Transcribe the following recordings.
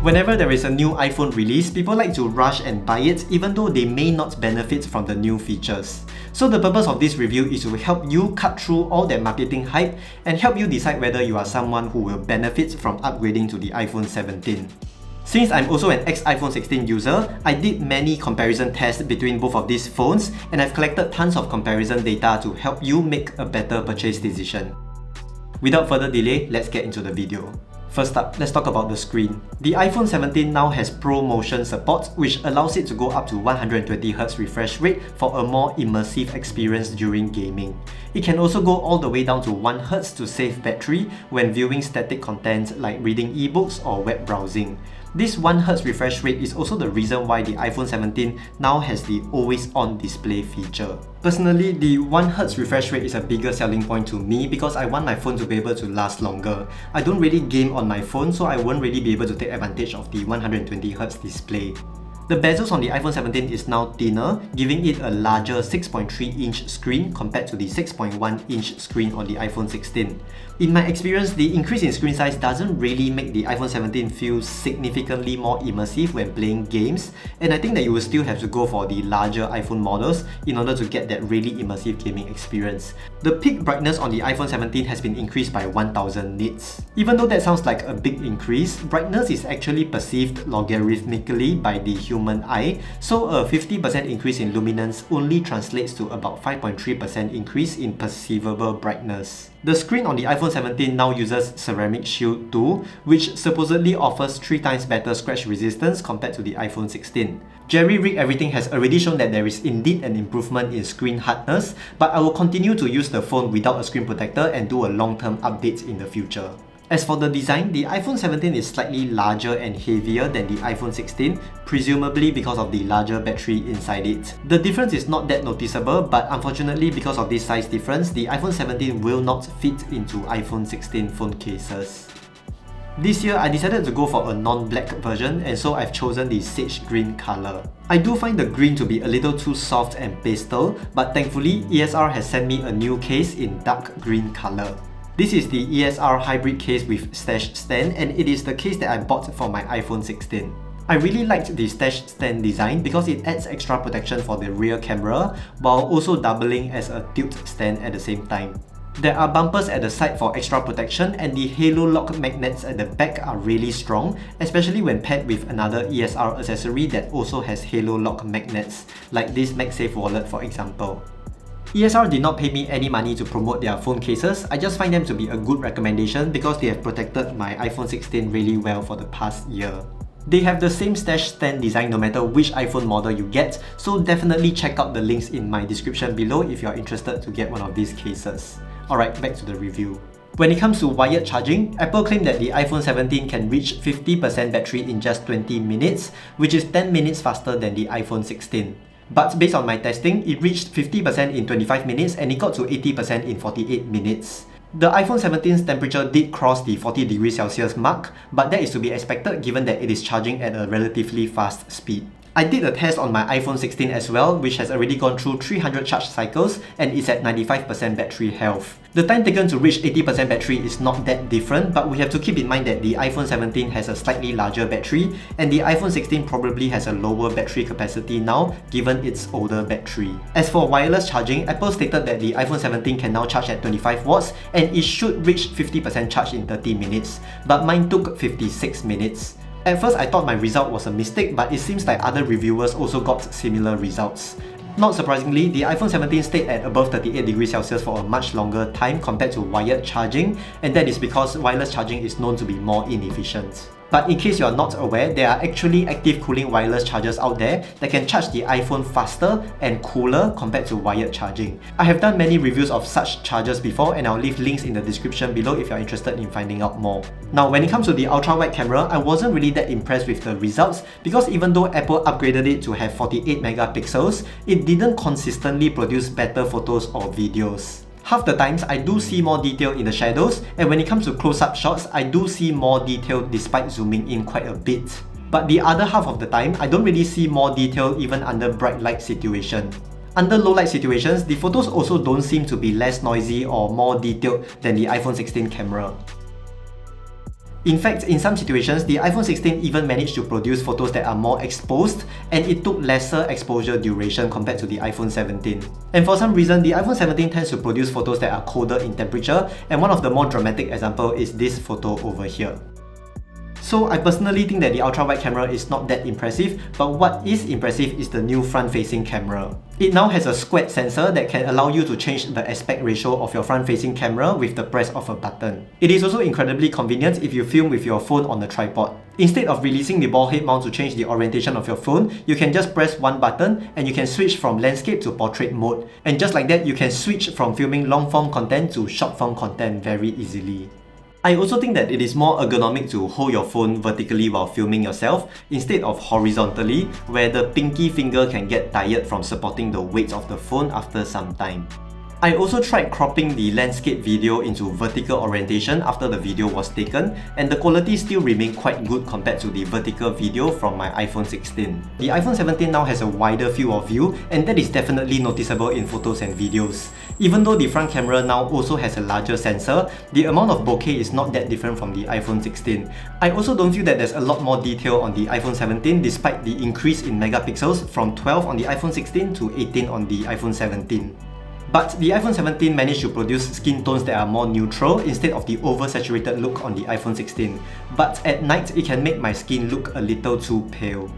Whenever there is a new iPhone release, people like to rush and buy it even though they may not benefit from the new features. So the purpose of this review is to help you cut through all that marketing hype and help you decide whether you are someone who will benefit from upgrading to the iPhone 17. Since I'm also an ex-iPhone 16 user, I did many comparison tests between both of these phones and I've collected tons of comparison data to help you make a better purchase decision. Without further delay, let's get into the video. First up, let's talk about the screen. The iPhone 17 now has Pro Motion support, which allows it to go up to 120Hz refresh rate for a more immersive experience during gaming. It can also go all the way down to 1Hz to save battery when viewing static content like reading ebooks or web browsing. This 1Hz refresh rate is also the reason why the iPhone 17 now has the always-on display feature. Personally, the 1Hz refresh rate is a bigger selling point to me because I want my phone to be able to last longer. I don't really game on my phone, so I won't really be able to take advantage of the 120Hz display. The bezels on the iPhone 17 is now thinner, giving it a larger 6.3-inch screen compared to the 6.1-inch screen on the iPhone 16. In my experience, the increase in screen size doesn't really make the iPhone 17 feel significantly more immersive when playing games, and I think that you will still have to go for the larger iPhone models in order to get that really immersive gaming experience. The peak brightness on the iPhone 17 has been increased by 1000 nits. Even though that sounds like a big increase, brightness is actually perceived logarithmically by the human eye, so a 50% increase in luminance only translates to about 5.3% increase in perceivable brightness. The screen on the iPhone 17 now uses Ceramic Shield 2, which supposedly offers 3 times better scratch resistance compared to the iPhone 16. Jerry Rig Everything has already shown that there is indeed an improvement in screen hardness, but I will continue to use the phone without a screen protector and do a long-term update in the future. As for the design, the iPhone 17 is slightly larger and heavier than the iPhone 16, presumably because of the larger battery inside it. The difference is not that noticeable, but unfortunately because of this size difference, the iPhone 17 will not fit into iPhone 16 phone cases. This year, I decided to go for a non-black version, and so I've chosen the sage green color. I do find the green to be a little too soft and pastel, but thankfully ESR has sent me a new case in dark green color. This is the ESR hybrid case with stash stand, and it is the case that I bought for my iPhone 16. I really liked the stash stand design because it adds extra protection for the rear camera while also doubling as a tilt stand at the same time. There are bumpers at the side for extra protection, and the halo lock magnets at the back are really strong, especially when paired with another ESR accessory that also has halo lock magnets, like this MagSafe wallet for example. ESR did not pay me any money to promote their phone cases. I just find them to be a good recommendation because they have protected my iPhone 16 really well for the past year. They have the same stash stand design no matter which iPhone model you get, so definitely check out the links in my description below if you are interested to get one of these cases. Alright, back to the review. When it comes to wired charging, Apple claimed that the iPhone 17 can reach 50% battery in just 20 minutes, which is 10 minutes faster than the iPhone 16. But based on my testing, it reached 50% in 25 minutes and it got to 80% in 48 minutes. The iPhone 17's temperature did cross the 40 degrees Celsius mark, but that is to be expected given that it is charging at a relatively fast speed. I did a test on my iPhone 16 as well, which has already gone through 300 charge cycles and is at 95% battery health. The time taken to reach 80% battery is not that different, but we have to keep in mind that the iPhone 17 has a slightly larger battery and the iPhone 16 probably has a lower battery capacity now given its older battery. As for wireless charging, Apple stated that the iPhone 17 can now charge at 25 watts and it should reach 50% charge in 30 minutes, but mine took 56 minutes. At first I thought my result was a mistake, but it seems like other reviewers also got similar results. Not surprisingly, the iPhone 17 stayed at above 38 degrees Celsius for a much longer time compared to wired charging, and that is because wireless charging is known to be more inefficient. But in case you are not aware, there are actually active cooling wireless chargers out there that can charge the iPhone faster and cooler compared to wired charging. I have done many reviews of such chargers before and I'll leave links in the description below if you're interested in finding out more. Now when it comes to the ultra-wide camera, I wasn't really that impressed with the results because even though Apple upgraded it to have 48 megapixels, it didn't consistently produce better photos or videos. Half the times, I do see more detail in the shadows, and when it comes to close-up shots, I do see more detail despite zooming in quite a bit. But the other half of the time, I don't really see more detail even under bright light situation. Under low light situations, the photos also don't seem to be less noisy or more detailed than the iPhone 16 camera. In fact, in some situations, the iPhone 16 even managed to produce photos that are more exposed, and it took lesser exposure duration compared to the iPhone 17. And for some reason, the iPhone 17 tends to produce photos that are colder in temperature, and one of the more dramatic examples is this photo over here. So I personally think that the ultra-wide camera is not that impressive, but what is impressive is the new front-facing camera. It now has a squared sensor that can allow you to change the aspect ratio of your front-facing camera with the press of a button. It is also incredibly convenient if you film with your phone on a tripod. Instead of releasing the ball head mount to change the orientation of your phone, you can just press one button and you can switch from landscape to portrait mode. And just like that, you can switch from filming long-form content to short-form content very easily. I also think that it is more ergonomic to hold your phone vertically while filming yourself instead of horizontally, where the pinky finger can get tired from supporting the weight of the phone after some time. I also tried cropping the landscape video into vertical orientation after the video was taken, and the quality still remained quite good compared to the vertical video from my iPhone 16. The iPhone 17 now has a wider field of view, and that is definitely noticeable in photos and videos. Even though the front camera now also has a larger sensor, the amount of bokeh is not that different from the iPhone 16. I also don't feel that there's a lot more detail on the iPhone 17 despite the increase in megapixels from 12 on the iPhone 16 to 18 on the iPhone 17. But the iPhone 17 managed to produce skin tones that are more neutral instead of the oversaturated look on the iPhone 16. But at night, it can make my skin look a little too pale.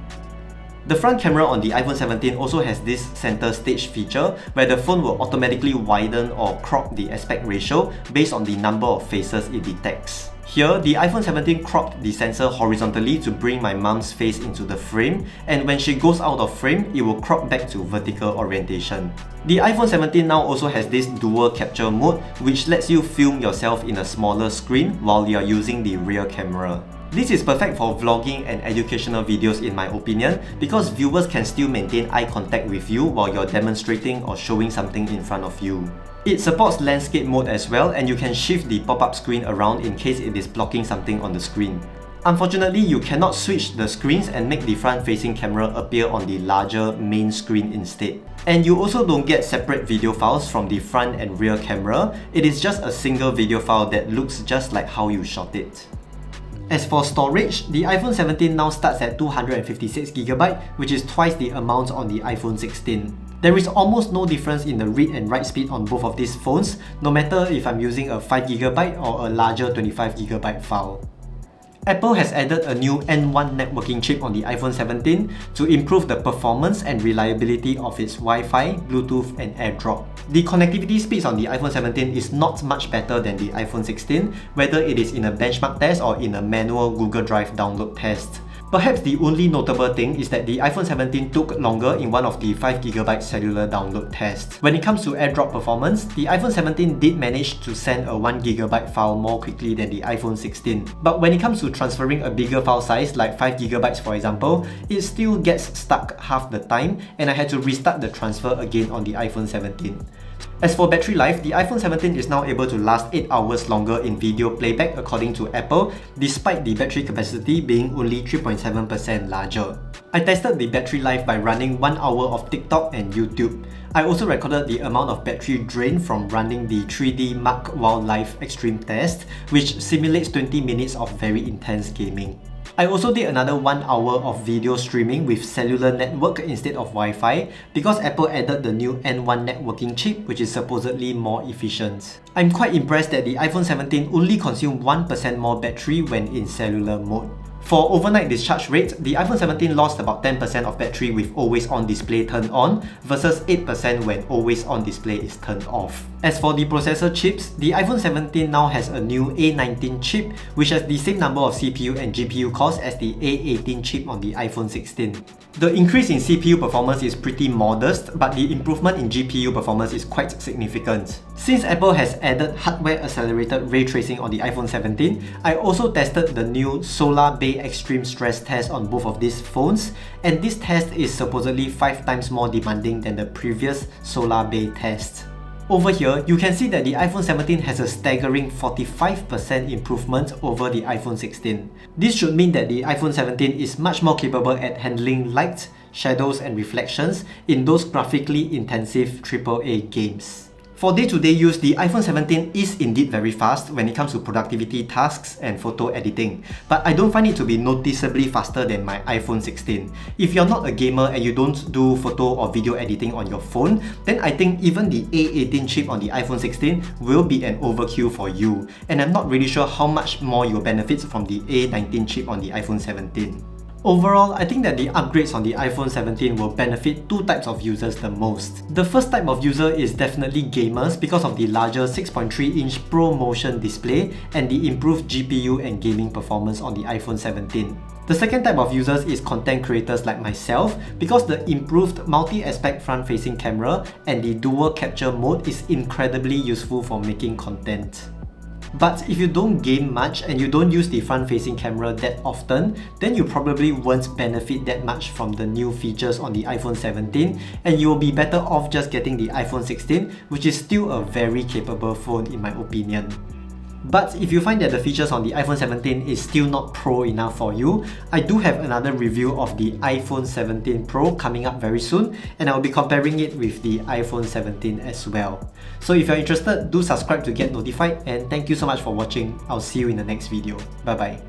The front camera on the iPhone 17 also has this center stage feature where the phone will automatically widen or crop the aspect ratio based on the number of faces it detects. Here, the iPhone 17 cropped the sensor horizontally to bring my mom's face into the frame, and when she goes out of frame, it will crop back to vertical orientation. The iPhone 17 now also has this dual capture mode, which lets you film yourself in a smaller screen while you are using the rear camera. This is perfect for vlogging and educational videos in my opinion, because viewers can still maintain eye contact with you while you're demonstrating or showing something in front of you. It supports landscape mode as well, and you can shift the pop-up screen around in case it is blocking something on the screen. Unfortunately, you cannot switch the screens and make the front-facing camera appear on the larger main screen instead. And you also don't get separate video files from the front and rear camera. It is just a single video file that looks just like how you shot it. As for storage, the iPhone 17 now starts at 256GB, which is twice the amount on the iPhone 16. There is almost no difference in the read and write speed on both of these phones, no matter if I'm using a 5GB or a larger 25GB file. Apple has added a new N1 networking chip on the iPhone 17 to improve the performance and reliability of its Wi-Fi, Bluetooth, and AirDrop. The connectivity speeds on the iPhone 17 is not much better than the iPhone 16, whether it is in a benchmark test or in a manual Google Drive download test. Perhaps the only notable thing is that the iPhone 17 took longer in one of the 5GB cellular download tests. When it comes to AirDrop performance, the iPhone 17 did manage to send a 1GB file more quickly than the iPhone 16. But when it comes to transferring a bigger file size, like 5GB for example, it still gets stuck half the time, and I had to restart the transfer again on the iPhone 17. As for battery life, the iPhone 17 is now able to last 8 hours longer in video playback according to Apple, despite the battery capacity being only 3.7% larger. I tested the battery life by running 1 hour of TikTok and YouTube. I also recorded the amount of battery drain from running the 3D Mark Wildlife Extreme test, which simulates 20 minutes of very intense gaming. I also did another 1 hour of video streaming with cellular network instead of Wi-Fi because Apple added the new N1 networking chip, which is supposedly more efficient. I'm quite impressed that the iPhone 17 only consumed 1% more battery when in cellular mode. For overnight discharge rate, the iPhone 17 lost about 10% of battery with always-on display turned on versus 8% when always-on display is turned off. As for the processor chips, the iPhone 17 now has a new A19 chip, which has the same number of CPU and GPU cores as the A18 chip on the iPhone 16. The increase in CPU performance is pretty modest, but the improvement in GPU performance is quite significant. Since Apple has added hardware-accelerated ray tracing on the iPhone 17, I also tested the new Solar Bay Extreme Stress test on both of these phones, and this test is supposedly 5 times more demanding than the previous Solar Bay test. Over here, you can see that the iPhone 17 has a staggering 45% improvement over the iPhone 16. This should mean that the iPhone 17 is much more capable at handling light, shadows, and reflections in those graphically intensive AAA games. For day-to-day use, the iPhone 17 is indeed very fast when it comes to productivity tasks and photo editing, but I don't find it to be noticeably faster than my iPhone 16. If you're not a gamer and you don't do photo or video editing on your phone, then I think even the A18 chip on the iPhone 16 will be an overkill for you, and I'm not really sure how much more you'll benefit from the A19 chip on the iPhone 17. Overall, I think that the upgrades on the iPhone 17 will benefit two types of users the most. The first type of user is definitely gamers because of the larger 6.3-inch Pro Motion display and the improved GPU and gaming performance on the iPhone 17. The second type of users is content creators like myself because the improved multi-aspect front-facing camera and the dual capture mode is incredibly useful for making content. But if you don't game much and you don't use the front-facing camera that often, then you probably won't benefit that much from the new features on the iPhone 17, and you will be better off just getting the iPhone 16, which is still a very capable phone in my opinion. But if you find that the features on the iPhone 17 is still not pro enough for you, I do have another review of the iPhone 17 Pro coming up very soon, and I'll be comparing it with the iPhone 17 as well. So if you're interested, do subscribe to get notified, and thank you so much for watching. I'll see you in the next video. Bye bye.